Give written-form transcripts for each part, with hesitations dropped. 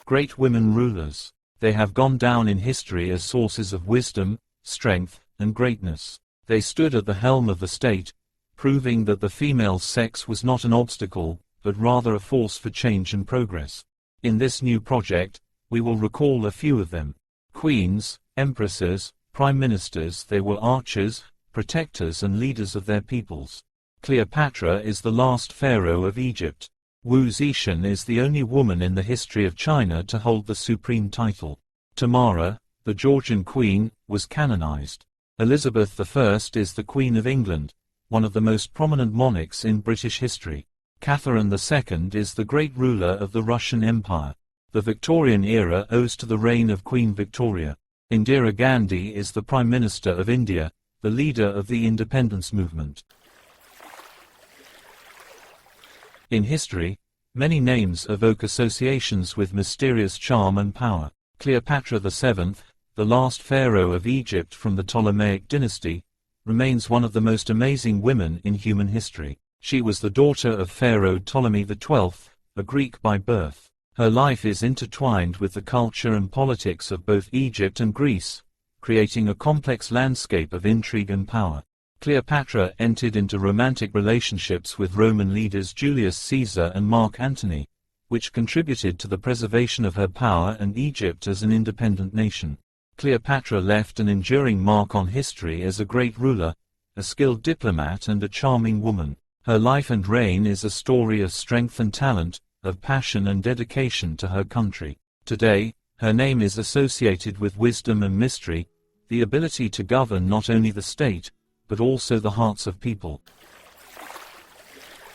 Great women rulers. They have gone down in history as sources of wisdom, strength, and greatness. They stood at the helm of the state, proving that the female sex was not an obstacle, but rather a force for change and progress. In this new project, we will recall a few of them. Queens, empresses, prime ministers. They were archers, protectors and leaders of their peoples. Cleopatra is the last pharaoh of Egypt. Wu Zetian is the only woman in the history of China to hold the supreme title. Tamara, the Georgian queen, was canonized. Elizabeth I is the Queen of England, one of the most prominent monarchs in British history. Catherine II is the great ruler of the Russian Empire. The Victorian era owes to the reign of Queen Victoria. Indira Gandhi is the Prime Minister of India, the leader of the independence movement. In history, many names evoke associations with mysterious charm and power. Cleopatra VII, the last pharaoh of Egypt from the Ptolemaic dynasty, remains one of the most amazing women in human history. She was the daughter of Pharaoh Ptolemy XII, a Greek by birth. Her life is intertwined with the culture and politics of both Egypt and Greece, creating a complex landscape of intrigue and power. Cleopatra entered into romantic relationships with Roman leaders Julius Caesar and Mark Antony, which contributed to the preservation of her power and Egypt as an independent nation. Cleopatra left an enduring mark on history as a great ruler, a skilled diplomat and a charming woman. Her life and reign is a story of strength and talent, of passion and dedication to her country. Today, her name is associated with wisdom and mystery, the ability to govern not only the state, but also the hearts of people.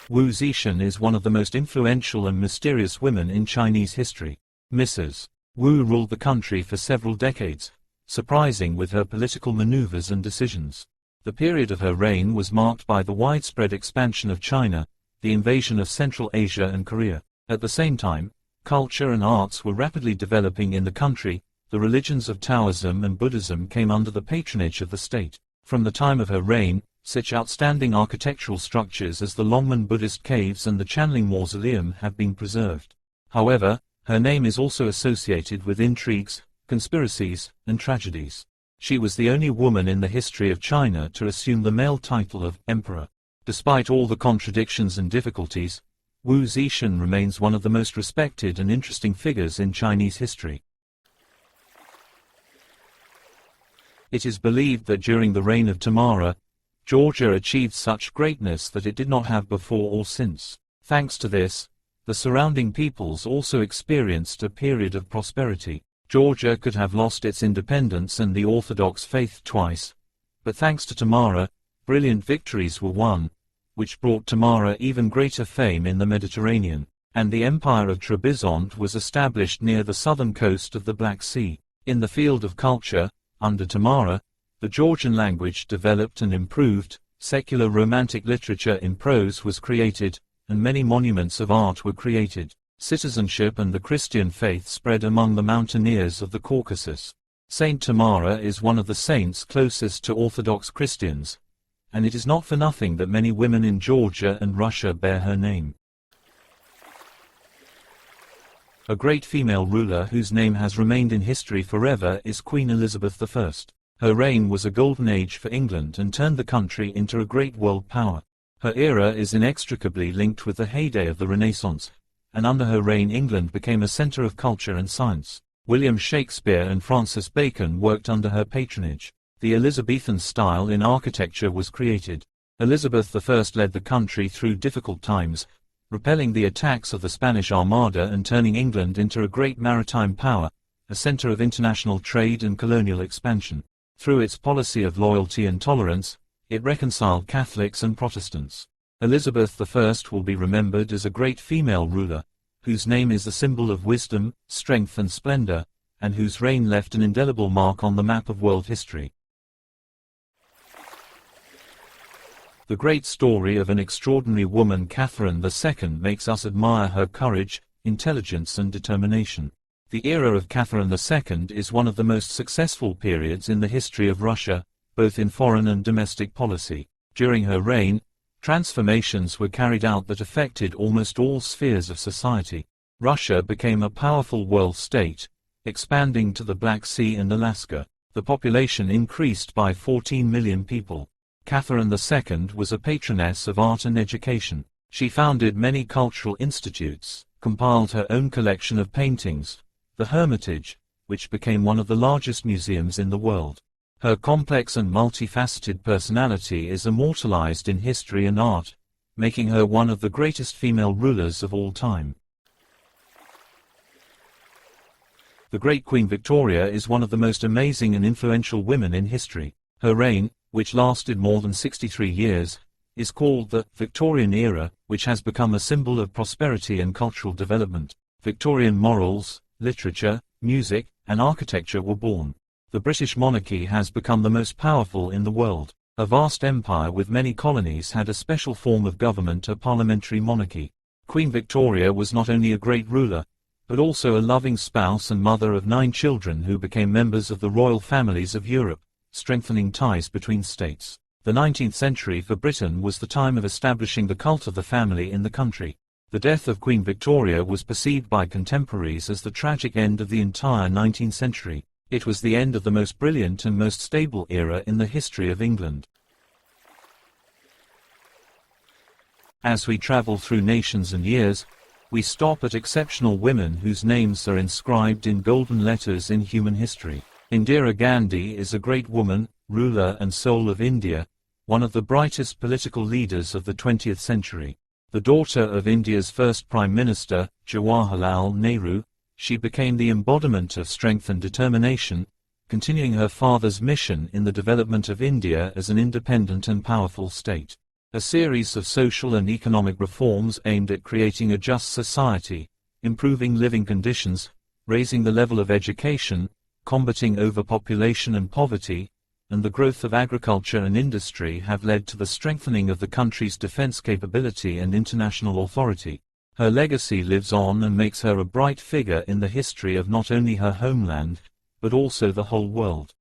Wu Zetian is one of the most influential and mysterious women in Chinese history. Mrs. Wu ruled the country for several decades, surprising with her political maneuvers and decisions. The period of her reign was marked by the widespread expansion of China, the invasion of Central Asia and Korea. At the same time, culture and arts were rapidly developing in the country. The religions of Taoism and Buddhism came under the patronage of the state. From the time of her reign, such outstanding architectural structures as the Longmen Buddhist caves and the Chanling Mausoleum have been preserved. However, her name is also associated with intrigues, conspiracies, and tragedies. She was the only woman in the history of China to assume the male title of emperor. Despite all the contradictions and difficulties, Wu Zetian remains one of the most respected and interesting figures in Chinese history. It is believed that during the reign of Tamara, Georgia achieved such greatness that it did not have before or since. Thanks to this, the surrounding peoples also experienced a period of prosperity. Georgia could have lost its independence and the Orthodox faith twice, but thanks to Tamara, brilliant victories were won, which brought Tamara even greater fame in the Mediterranean, and the Empire of Trebizond was established near the southern coast of the Black Sea. In the field of culture, under Tamara, the Georgian language developed and improved, secular romantic literature in prose was created, and many monuments of art were created. Citizenship and the Christian faith spread among the mountaineers of the Caucasus. Saint Tamara is one of the saints closest to Orthodox Christians, and it is not for nothing that many women in Georgia and Russia bear her name. A great female ruler whose name has remained in history forever is Queen Elizabeth I. Her reign was a golden age for England and turned the country into a great world power. Her era is inextricably linked with the heyday of the Renaissance, and under her reign England became a center of culture and science. William Shakespeare and Francis Bacon worked under her patronage. The Elizabethan style in architecture was created. Elizabeth I led the country through difficult times, repelling the attacks of the Spanish Armada and turning England into a great maritime power, a center of international trade and colonial expansion. Through its policy of loyalty and tolerance, it reconciled Catholics and Protestants. Elizabeth I will be remembered as a great female ruler, whose name is a symbol of wisdom, strength and splendor, and whose reign left an indelible mark on the map of world history. The great story of an extraordinary woman, Catherine II, makes us admire her courage, intelligence and determination. The era of Catherine II is one of the most successful periods in the history of Russia, both in foreign and domestic policy. During her reign, transformations were carried out that affected almost all spheres of society. Russia became a powerful world state, expanding to the Black Sea and Alaska. The population increased by 14 million people. Catherine II was a patroness of art and education. She founded many cultural institutes, compiled her own collection of paintings, the Hermitage, which became one of the largest museums in the world. Her complex and multifaceted personality is immortalized in history and art, making her one of the greatest female rulers of all time. The great Queen Victoria is one of the most amazing and influential women in history. Her reign, which lasted more than 63 years, is called the Victorian era, which has become a symbol of prosperity and cultural development. Victorian morals, literature, music, and architecture were born. The British monarchy has become the most powerful in the world. A vast empire with many colonies had a special form of government, a parliamentary monarchy. Queen Victoria was not only a great ruler, but also a loving spouse and mother of 9 children who became members of the royal families of Europe, strengthening ties between states. The 19th century for Britain was the time of establishing the cult of the family in the country. The death of Queen Victoria was perceived by contemporaries as the tragic end of the entire 19th century. It was the end of the most brilliant and most stable era in the history of England. As we travel through nations and years, we stop at exceptional women whose names are inscribed in golden letters in human history. Indira Gandhi is a great woman, ruler and soul of India, one of the brightest political leaders of the 20th century. The daughter of India's first Prime Minister, Jawaharlal Nehru, she became the embodiment of strength and determination, continuing her father's mission in the development of India as an independent and powerful state. A series of social and economic reforms aimed at creating a just society, improving living conditions, raising the level of education, combating overpopulation and poverty, and the growth of agriculture and industry have led to the strengthening of the country's defense capability and international authority. Her legacy lives on and makes her a bright figure in the history of not only her homeland, but also the whole world.